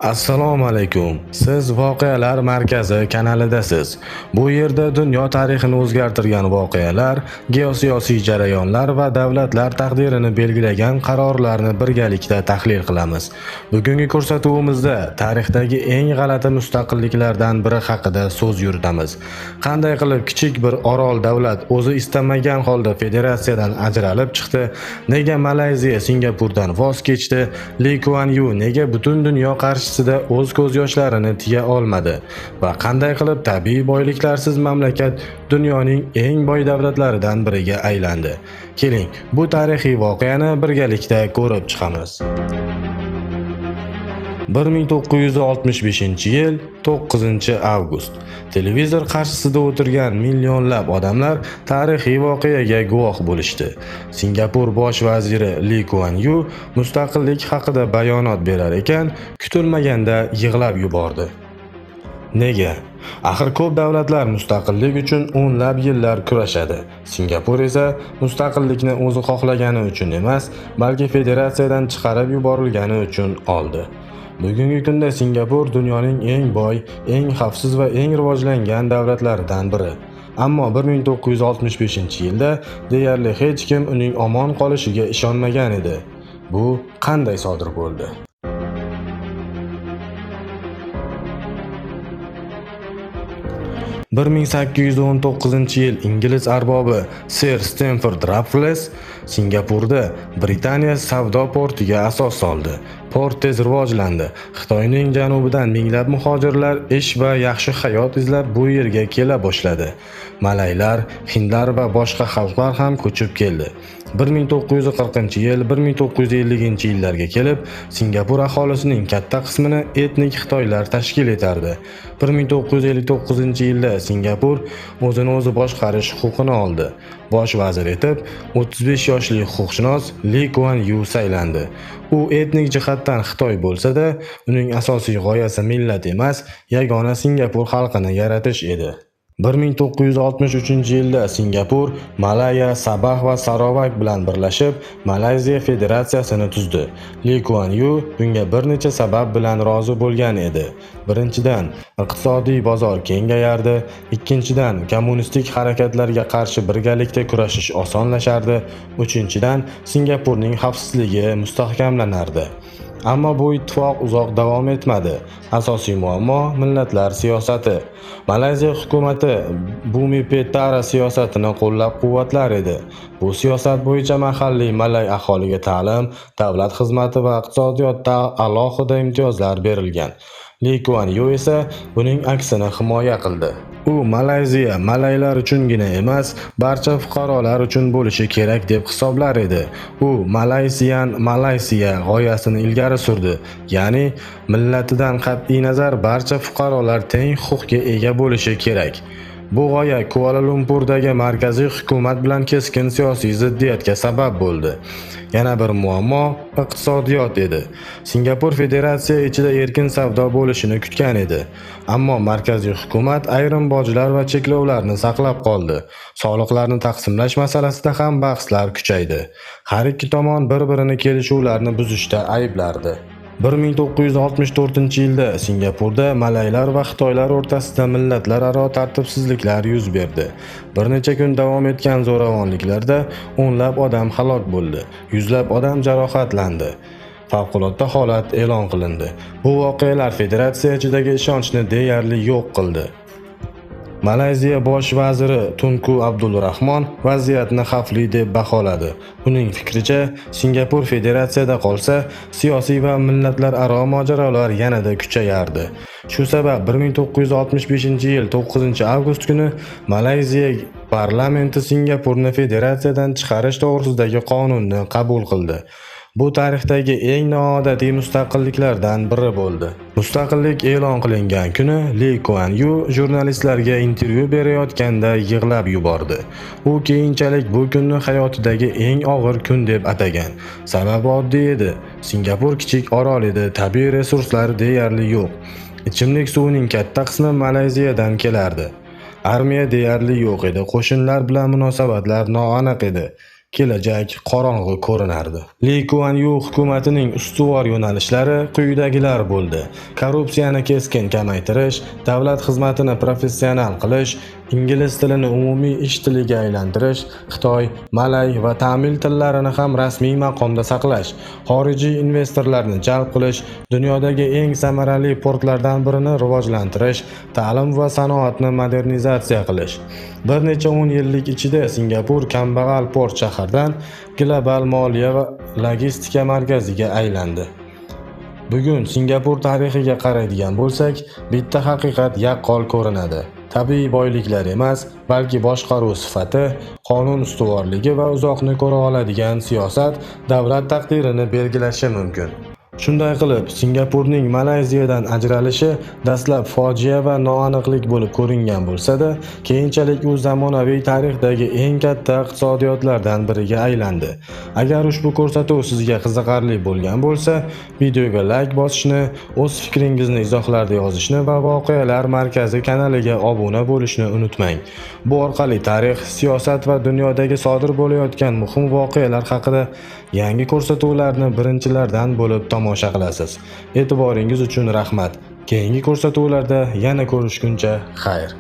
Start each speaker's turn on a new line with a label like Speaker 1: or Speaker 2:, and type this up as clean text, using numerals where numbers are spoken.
Speaker 1: Assalomu alaykum. Siz Voqealar markazi kanalidasiz. Bu yerda dunyo tarixini o'zgartirgan voqealar, geosiyosiy jarayonlar va davlatlar taqdirini belgilagan qarorlarni birgalikda tahlil qilamiz. Bugungi ko'rsatuvimizda tarixdagi eng g'alati mustaqilliklardan biri haqida so'z yuritamiz. Qanday qilib kichik bir orol davlat o'zi istamagan holda federatsiyadan ajralib chiqdi? Nega Malayziya Singapurdan voz kechdi? Lee Kuan Yew nega butun dunyo qarshisida o'z ko'z yoshlarini tiya olmadi va qanday qilib tabiiy boyliklarsiz mamlakat dunyoning eng boy davlatlaridan biriga aylandi? Keling, bu tarixiy voqeani birgalikda ko'rib chiqamiz. 1965-yil 9-avgust. Televizor qarshisida o'tirgan millionlab odamlar tarixiy voqeaga guvoh bo'lishdi. Singapur bosh vaziri Lee Kuan Yew mustaqillik haqida bayonot berar ekan, kutilmaganda yig'lab yubordi. Nega? Axir ko'p davlatlar mustaqillik uchun o'nlab yillar kurashadi. Singapur esa mustaqillikni o'zi xohlagani uchun emas, balki federatsiyadan chiqarib yuborilgani uchun oldi. Bugungi kunda Singapur dunyoning eng boy, eng xavfsiz va eng rivojlangan davlatlaridan biri. Ammo 1965-yilda deyarli hech kim uning omon qolishiga ishonmagan edi. Bu qanday sodir bo'ldi? Bir 1819-yil Ingliz arbobi Sir Stamford Raffles Singapurda Britaniya savdo portiga asos soldi. Port tez rivojlandi. Xitoyning janubidan minglab muhojirlar ish va yaxshi hayot izlab bu yerga kela boshladi. Malaylar, hindlar va boshqa xalqlar ham ko'chib keldi. 1940-yil 1950-yillarga kelib, Singapur aholisining katta qismini etnik xitoylar tashkil etardi. 1959-yilda Singapur o'zini o'zi boshqarish huquqini oldi. Bosh vazir etib 35 yoshli huquqshunos Lee Kuan Yew saylandi. U etnik jihatdan Xitoy bo'lsa-da, uning asosiy g'oyasi millat emas, yagona Singapur xalqini yaratish edi. 1963-yilda Singapur Malaya, Sabah va Sarawak bilan birlashib Malayziya federatsiyasini tuzdi. Lee Kuan Yew bunga bir necha sabab bilan rozi bo'lgan edi. Birinchidan, iqtisodiy bozor kengayardi. Ikkinchidan, kommunistik harakatlarga qarshi birgalikda kurashish osonlashardi. Uchinchidan, Singapurning xavfsizligi mustahkamlanardi. Ammo bu ittifoq uzoq davom etmadi. Asosiy muammo millatlar siyosati. Malayziya hukumati Bumipetara siyosatini qo'llab-quvvatlar edi. Bu siyosat bo'yicha mahalliy malay aholiga ta'lim, davlat xizmati va iqtisodiyotda alohida imtiyozlar berilgan. Lee Kuan Yew esa buning aksini himoya qildi. U Malayziya malaylar uchungina emas, barcha fuqarolar uchun bo'lishi kerak deb hisoblar edi. U Malaysiya g'oyasini ilgari surdi. Ya'ni millatidan qat'iy nazar barcha fuqarolar teng huquqqa ega bo'lishi kerak. Bu g'oya Kuala Lumpurdagi markaziy hukumat bilan keskin siyosiy ziddiyatga sabab bo'ldi. Yana bir muammo iqtisodiyot edi. Singapur federatsiya ichida erkin savdo bo'lishini kutgan edi. Ammo markaziy hukumat ayrim bojlar va cheklovlarni saqlab qoldi. Soliqlarni taqsimlash masalasida ham bahslar kuchaydi. Har ikki tomon bir-birini kelishuvlarni buzishda ayblardi. 1964-yilda Singapurda malaylar va xitoylar o'rtasida millatlararo tartibsizliklar yuz berdi. Bir necha kun davom etgan zo'ravonliklarda o'nlab odam halok bo'ldi, yuzlab odam jarohatlandi. Favqulodda holat e'lon qilindi. Bu voqealar federatsiya ichidagi ishonchni deyarli yo'q qildi. Malayziya bosh vaziri Tunku Abdul Rahmon vaziyatni xavfli deb baholadi. Uning fikricha, Singapur federatsiyada qolsa, siyosiy va millatlararo mojarolar yanada kuchayardi. Shu sabab 1965-yil 9-avgust kuni Malayziya parlamenti Singapurni federatsiyadan chiqarish to'g'risidagi qonunni qabul qildi. Bu tarixdagi eng noodatiy mustaqilliklardan biri bo'ldi. Mustaqillik e'lon qilingan kuni Lee Kuan Yew jurnalistlarga intervyu berayotganda yig'lab yubordi. U keyinchalik bu kunni hayotidagi eng og'ir kun deb atagan. Sababi oddiy edi. Singapur kichik orol edi, tabiiy resurslar deyarli yo'q. Ichimlik suvining katta qismi Malayziyadan kelardi. Armiya deyarli yo'q edi, qo'shinlar bilan munosabatlar noaniq edi. kelajak qorong'u ko'rinardi. Li Kuan Yu hukumatining ustuvor yo'nalishlari quyidagilar bo'ldi: korrupsiyani keskin kamaytirish, davlat xizmatini professional qilish, ingliz tilini umumiy ish tiliga aylantirish, Xitoy, Malay va Tamil tillarini ham rasmiy maqomda saqlash, xorijiy investorlarni jalb qilish, dunyodagi eng samarali portlardan birini rivojlantirish, ta'lim va sanoatni modernizatsiya qilish. Bir necha 10 yillik ichida Singapur kambag'al port shahardan global moliya va logistika markaziga aylandi. Bugun Singapur tarixiga qaraydigan bo'lsak, bitta haqiqat yaqqol ko'rinadi. Tabiiy boyliklar emas, balki boshqaruv sifati, qonun ustuvorligi va uzoqni ko'ra oladigan siyosat davlat taqdirini belgilashi mumkin. Shunday qilib, Singapurning Malayziyadan ajralishi dastlab fojia va noaniqlik bo'lib ko'ringan bo'lsa-da, keyinchalik u zamonaviy tarixdagi eng katta iqtisodiyotlardan biriga aylandi. Agar ushbu ko'rsatuv sizga qiziqarli bo'lgan bo'lsa, videoga like bosishni, o'z fikringizni izohlarda yozishni va Voqealar markazi kanaliga obuna bo'lishni unutmang. Bu orqali tarix, siyosat va dunyodagi sodir bo'layotgan muhim voqealar haqida yangi ko'rsatuvlarni birinchilardan bo'lib tomosha qilasiz. E'tiboringiz uchun rahmat. Keyingi ko'rsatuvlarda yana ko'rishguncha xayr.